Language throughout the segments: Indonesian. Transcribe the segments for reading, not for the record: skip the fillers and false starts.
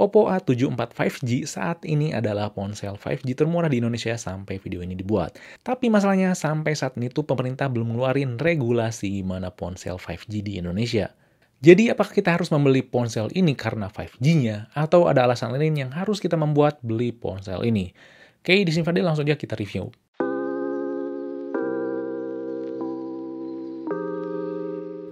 Oppo A74 5G saat ini adalah ponsel 5G termurah di Indonesia sampai video ini dibuat. Tapi masalahnya sampai saat ini tuh pemerintah belum ngeluarin regulasi mana ponsel 5G di Indonesia. Jadi apakah kita harus membeli ponsel ini karena 5G-nya atau ada alasan lain yang harus kita membuat beli ponsel ini? Oke, di sini Fadil langsung aja kita review.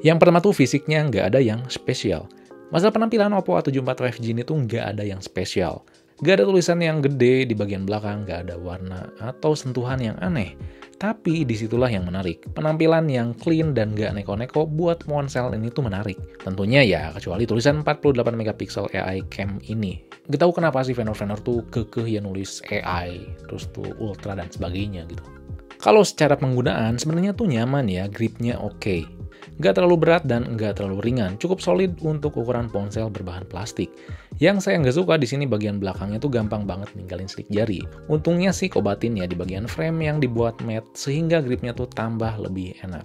Yang pertama tuh fisiknya nggak ada yang spesial. Masalah penampilan Oppo A74 5G ini tuh nggak ada yang spesial. Nggak ada tulisan yang gede di bagian belakang, nggak ada warna atau sentuhan yang aneh. Tapi disitulah yang menarik. Penampilan yang clean dan nggak neko-neko buat ponsel ini tuh menarik. Tentunya ya, kecuali tulisan 48 megapiksel AI cam ini. Gak tahu kenapa sih vendor-vendor tuh kekeh ya nulis AI, terus tuh ultra dan sebagainya gitu. Kalau secara penggunaan sebenarnya tuh nyaman ya, gripnya oke. Nggak terlalu berat dan nggak terlalu ringan, cukup solid untuk ukuran ponsel berbahan plastik. Yang saya nggak suka di sini bagian belakangnya tuh gampang banget ninggalin sidik jari. Untungnya sih kobatin ya di bagian frame yang dibuat matte sehingga gripnya tuh tambah lebih enak.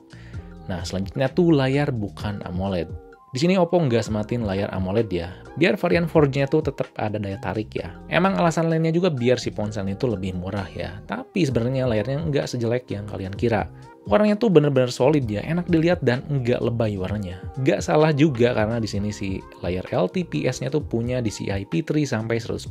Nah selanjutnya tuh layar bukan AMOLED. Di sini Oppo nggak sematin layar AMOLED ya, biar varian 4G-nya tuh tetap ada daya tarik ya. Emang alasan lainnya juga biar si ponsel itu lebih murah ya, tapi sebenarnya layarnya nggak sejelek yang kalian kira. Warnanya tuh bener-bener solid ya, enak dilihat dan nggak lebay warnanya. Nggak salah juga karena di sini si layar LTPS-nya tuh punya DCI P3 sampai 100%.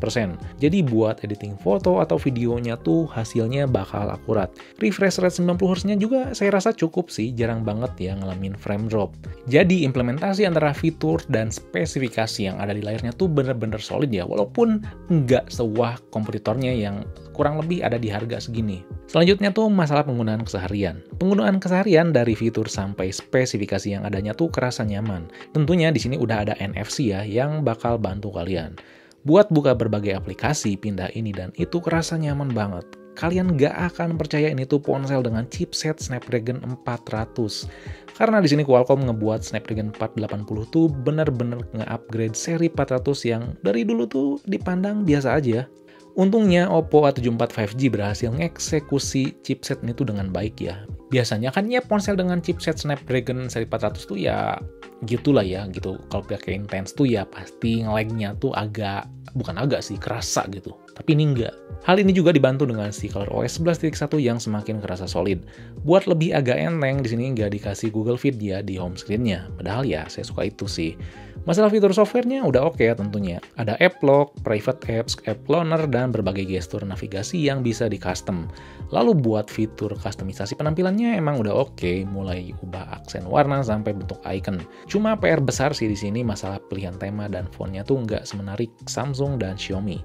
Jadi buat editing foto atau videonya tuh hasilnya bakal akurat. Refresh rate 90Hz-nya juga saya rasa cukup sih, jarang banget ya ngalamin frame drop. Jadi implementasi antara fitur dan spesifikasi yang ada di layarnya tuh bener-bener solid ya, walaupun nggak sewah kompetitornya yang kurang lebih ada di harga segini. Selanjutnya tuh masalah penggunaan keseharian. Penggunaan keseharian dari fitur sampai spesifikasi yang adanya tuh kerasa nyaman. Tentunya di sini udah ada NFC ya yang bakal bantu kalian. Buat buka berbagai aplikasi, pindah ini dan itu kerasa nyaman banget. Kalian gak akan percaya ini tuh ponsel dengan chipset Snapdragon 400. Karena di sini Qualcomm ngebuat Snapdragon 480 tuh bener-bener nge-upgrade seri 400 yang dari dulu tuh dipandang biasa aja. Untungnya Oppo A74 5G berhasil mengeksekusi chipset ini tuh dengan baik ya. Biasanya kan ya ponsel dengan chipset Snapdragon seri 400 tuh ya gitulah ya gitu. Kalau pakai Intense tuh ya pasti nge-lag-nya tuh bukan agak sih, kerasa gitu. Tapi ini enggak. Hal ini juga dibantu dengan si ColorOS 11.1 yang semakin kerasa solid. Buat lebih agak enteng, di sini nggak dikasih Google Fit ya di home screen-nya. Padahal ya saya suka itu sih. Masalah fitur software-nya udah oke ya tentunya. Ada App Lock, Private Apps, App Cloner, dan berbagai gestur navigasi yang bisa di-custom. Lalu buat fitur kustomisasi penampilannya emang udah oke, mulai ubah aksen warna sampai bentuk icon. Cuma PR besar sih di sini masalah pilihan tema dan fontnya tuh nggak semenarik Samsung dan Xiaomi.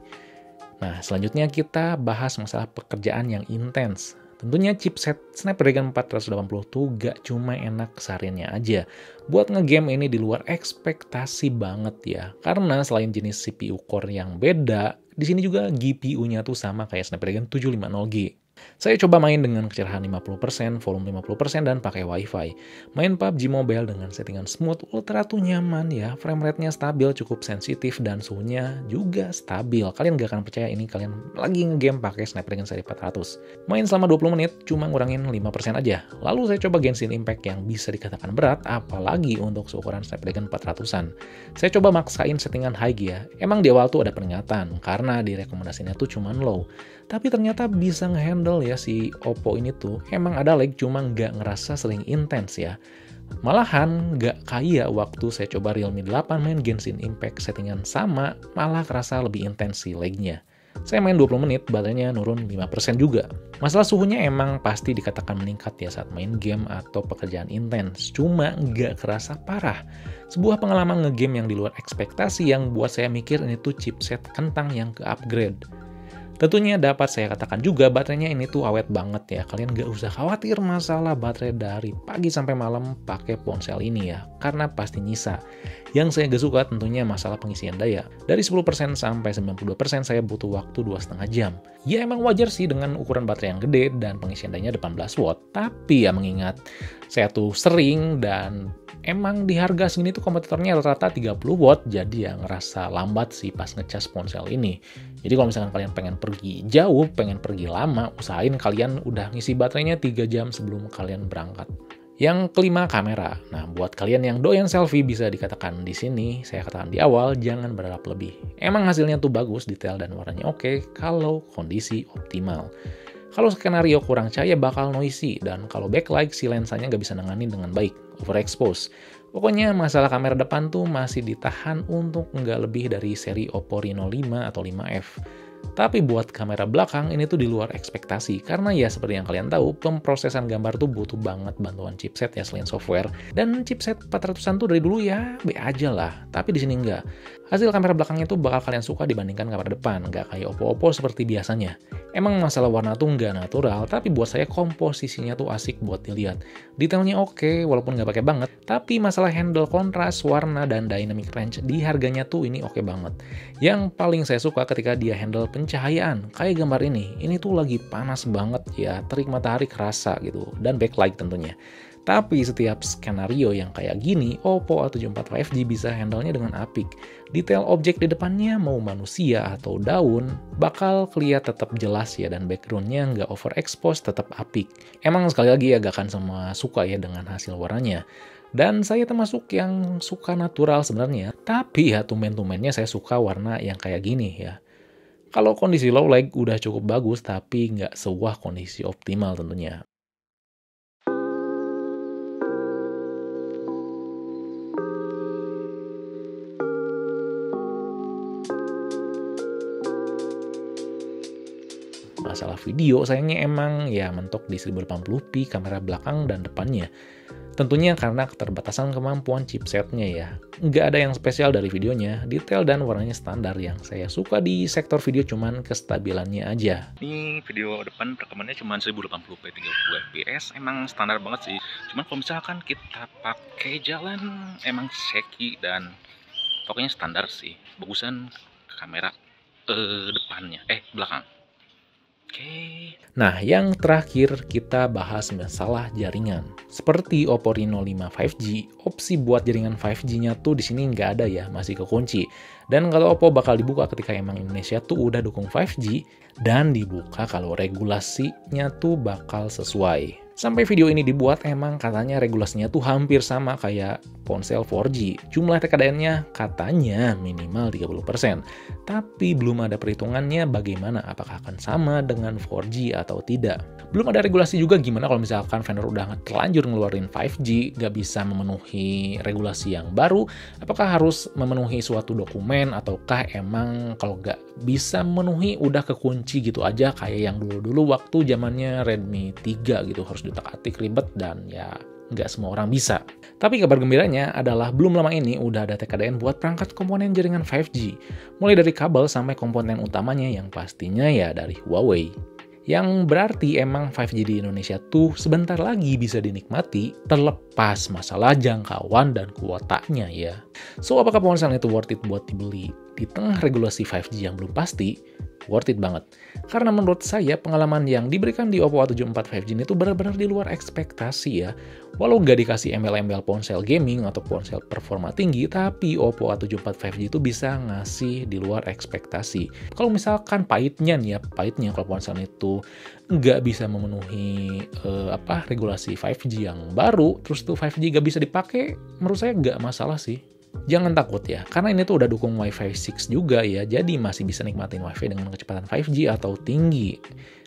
Nah, selanjutnya kita bahas masalah pekerjaan yang intens. Tentunya chipset Snapdragon 480 tuh gak cuma enak kesehariannya aja. Buat ngegame ini di luar ekspektasi banget ya. Karena selain jenis CPU core yang beda, di sini juga GPU-nya tuh sama kayak Snapdragon 750G. Saya coba main dengan kecerahan 50%, volume 50%, dan pakai WiFi. Main PUBG Mobile dengan settingan smooth, ultra tuh nyaman ya. Frame rate-nya stabil, cukup sensitif, dan suhunya juga stabil. Kalian gak akan percaya ini kalian lagi ngegame pakai Snapdragon seri 400. Main selama 20 menit, cuma ngurangin 5% aja. Lalu saya coba Genshin Impact yang bisa dikatakan berat, apalagi untuk seukuran Snapdragon 400-an. Saya coba maksain settingan high ya. Emang di awal tuh ada peringatan, karena direkomendasinya tuh cuma low. Tapi ternyata bisa ngehandle ya si Oppo ini tuh. Emang ada lag cuma nggak ngerasa sering intens ya. Malahan nggak kayak waktu saya coba Realme 8 main Genshin Impact settingan sama, malah kerasa lebih intens si lagnya. Saya main 20 menit, baterainya nurun 5% juga. Masalah suhunya emang pasti dikatakan meningkat ya saat main game atau pekerjaan intens. Cuma nggak kerasa parah. Sebuah pengalaman ngegame yang di luar ekspektasi yang buat saya mikir ini tuh chipset kentang yang ke-upgrade. Tentunya dapat saya katakan juga baterainya ini tuh awet banget ya. Kalian gak usah khawatir masalah baterai dari pagi sampai malam pakai ponsel ini ya. Karena pasti nyisa. Yang saya gak suka tentunya masalah pengisian daya. Dari 10% sampai 92% saya butuh waktu 2,5 jam. Ya emang wajar sih dengan ukuran baterai yang gede dan pengisian dayanya 18 watt. Tapi ya mengingat saya tuh sering dan emang di harga segini tuh kompetitornya rata-rata 30 watt, jadi ya ngerasa lambat sih pas ngecas ponsel ini. Jadi kalau misalkan kalian pengen pergi jauh, pengen pergi lama, usahain kalian udah ngisi baterainya 3 jam sebelum kalian berangkat. Yang kelima, kamera. Nah, buat kalian yang doyan selfie bisa dikatakan di sini, saya katakan di awal, jangan berharap lebih. Emang hasilnya tuh bagus, detail dan warnanya oke, kalau kondisi optimal. Kalau skenario kurang cahaya bakal noisy, dan kalau backlight si lensanya nggak bisa nanganin dengan baik, overexpose. Pokoknya masalah kamera depan tuh masih ditahan untuk nggak lebih dari seri Oppo Reno 5 atau 5F. Tapi buat kamera belakang ini tuh di luar ekspektasi, karena ya seperti yang kalian tahu, pemrosesan gambar tuh butuh banget bantuan chipset ya selain software, dan chipset 400-an tuh dari dulu ya be aja lah, tapi di sini enggak. Hasil kamera belakangnya tuh bakal kalian suka dibandingkan kamera depan, nggak kayak Oppo seperti biasanya. Emang masalah warna tuh nggak natural, tapi buat saya komposisinya tuh asik buat dilihat. Detailnya oke, walaupun nggak pakai banget, tapi masalah handle kontras, warna, dan dynamic range di harganya tuh ini oke banget. Yang paling saya suka ketika dia handle pencahayaan, kayak gambar ini tuh lagi panas banget ya, terik matahari kerasa gitu, dan backlight tentunya. Tapi setiap skenario yang kayak gini, Oppo A74 5G bisa handle-nya dengan apik. Detail objek di depannya, mau manusia atau daun, bakal kelihatan tetap jelas ya, dan background-nya nggak overexpose, tetap apik. Emang sekali lagi ya, gak akan semua suka ya dengan hasil warnanya. Dan saya termasuk yang suka natural sebenarnya, tapi ya tumben-tumbennya saya suka warna yang kayak gini ya. Kalau kondisi low light udah cukup bagus, tapi nggak sewah kondisi optimal tentunya. Masalah video, sayangnya emang ya mentok di 1080p kamera belakang dan depannya. Tentunya karena keterbatasan kemampuan chipsetnya ya. Nggak ada yang spesial dari videonya, detail dan warnanya standar. Yang saya suka di sektor video cuman kestabilannya aja. Ini video depan rekamannya cuma 1080p 30 fps, emang standar banget sih. Cuman kalau misalkan kita pakai jalan emang shaky dan pokoknya standar sih. Bagusan kamera depannya, belakang. Oke. Nah, yang terakhir kita bahas masalah jaringan. Seperti Oppo Reno 5 5G, opsi buat jaringan 5G-nya tuh di sini nggak ada ya, masih kekunci. Dan kalau Oppo bakal dibuka ketika emang Indonesia tuh udah dukung 5G, dan dibuka kalau regulasinya tuh bakal sesuai. Sampai video ini dibuat emang katanya regulasinya tuh hampir sama kayak ponsel 4G. Jumlah TKDN-nya katanya minimal 30%. Tapi belum ada perhitungannya bagaimana, apakah akan sama dengan 4G atau tidak. Belum ada regulasi juga gimana kalau misalkan vendor udah terlanjur ngeluarin 5G, nggak bisa memenuhi regulasi yang baru, apakah harus memenuhi suatu dokumen, ataukah emang kalau nggak bisa memenuhi udah kekunci gitu aja kayak yang dulu-dulu waktu zamannya Redmi 3 gitu, harus diutak-atik ribet dan ya nggak semua orang bisa. Tapi kabar gembiranya adalah belum lama ini udah ada TKDN buat perangkat komponen jaringan 5G, mulai dari kabel sampai komponen utamanya yang pastinya ya dari Huawei. Yang berarti emang 5G di Indonesia tuh sebentar lagi bisa dinikmati terlepas masalah jangkauan dan kuotanya ya. So, apakah ponsel itu worth it buat dibeli di tengah regulasi 5G yang belum pasti? Worth it banget. Karena menurut saya pengalaman yang diberikan di Oppo A74 5G ini tuh benar-benar di luar ekspektasi ya. Walau nggak dikasih embel-embel ponsel gaming atau ponsel performa tinggi, tapi Oppo A74 5G itu bisa ngasih di luar ekspektasi. Kalau misalkan pahitnya kalau ponsel itu nggak bisa memenuhi regulasi 5G yang baru, terus tuh 5G nggak bisa dipakai, menurut saya nggak masalah sih. Jangan takut ya, karena ini tuh udah dukung Wi-Fi 6 juga ya, jadi masih bisa nikmatin Wi-Fi dengan kecepatan 5G atau tinggi.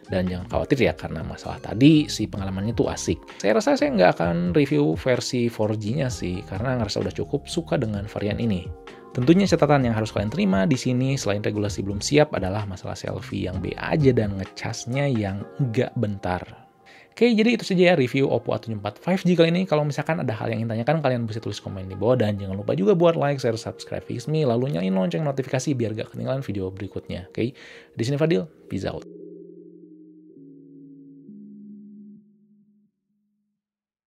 Dan jangan khawatir ya, karena masalah tadi si pengalamannya tuh asik. Saya rasa saya nggak akan review versi 4G-nya sih, karena ngerasa udah cukup suka dengan varian ini. Tentunya catatan yang harus kalian terima di sini selain regulasi belum siap adalah masalah selfie yang B aja dan ngecasnya yang nggak bentar. Oke, jadi itu saja ya review Oppo A74 5G kali ini. Kalau misalkan ada hal yang ingin tanyakan, kalian bisa tulis komen di bawah. Dan jangan lupa juga buat like, share, subscribe Fixme, lalu nyalain lonceng notifikasi biar gak ketinggalan video berikutnya. Oke, di sini Fadil, peace out.